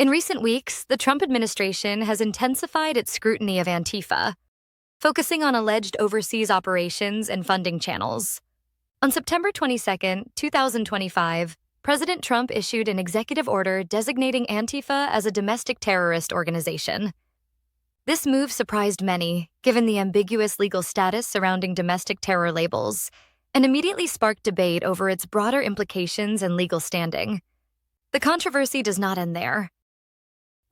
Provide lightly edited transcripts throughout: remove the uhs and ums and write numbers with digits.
In recent weeks, the Trump administration has intensified its scrutiny of Antifa, focusing on alleged overseas operations and funding channels. On September 22, 2025, President Trump issued an executive order designating Antifa as a domestic terrorist organization. This move surprised many, given the ambiguous legal status surrounding domestic terror labels, and immediately sparked debate over its broader implications and legal standing. The controversy does not end there.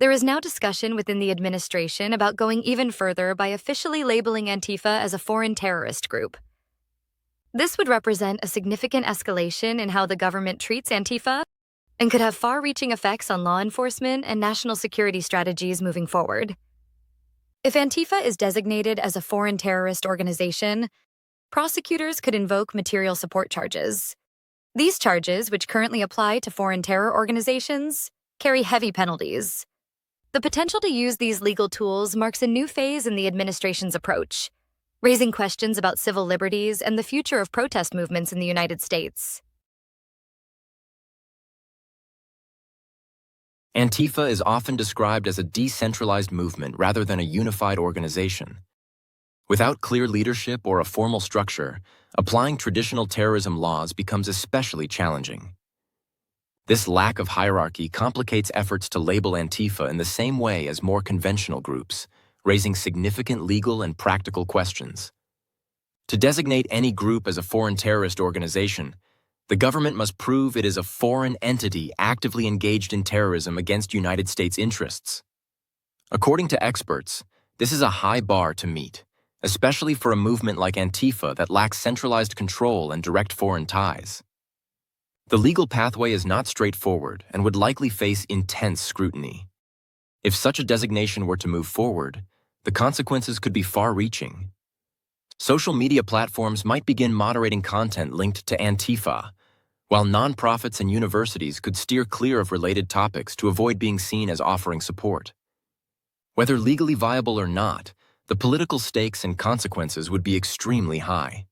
There is now discussion within the administration about going even further by officially labeling Antifa as a foreign terrorist group. This would represent a significant escalation in how the government treats Antifa and could have far-reaching effects on law enforcement and national security strategies moving forward. If Antifa is designated as a foreign terrorist organization, prosecutors could invoke material support charges. These charges, which currently apply to foreign terror organizations, carry heavy penalties. The potential to use these legal tools marks a new phase in the administration's approach, raising questions about civil liberties and the future of protest movements in the United States. Antifa is often described as a decentralized movement rather than a unified organization. Without clear leadership or a formal structure, applying traditional terrorism laws becomes especially challenging. This lack of hierarchy complicates efforts to label Antifa in the same way as more conventional groups, raising significant legal and practical questions. To designate any group as a foreign terrorist organization, the government must prove it is a foreign entity actively engaged in terrorism against United States interests. According to experts, this is a high bar to meet, especially for a movement like Antifa that lacks centralized control and direct foreign ties. The legal pathway is not straightforward and would likely face intense scrutiny. If such a designation were to move forward, the consequences could be far-reaching. Social media platforms might begin moderating content linked to Antifa, while nonprofits and universities could steer clear of related topics to avoid being seen as offering support. Whether legally viable or not, the political stakes and consequences would be extremely high.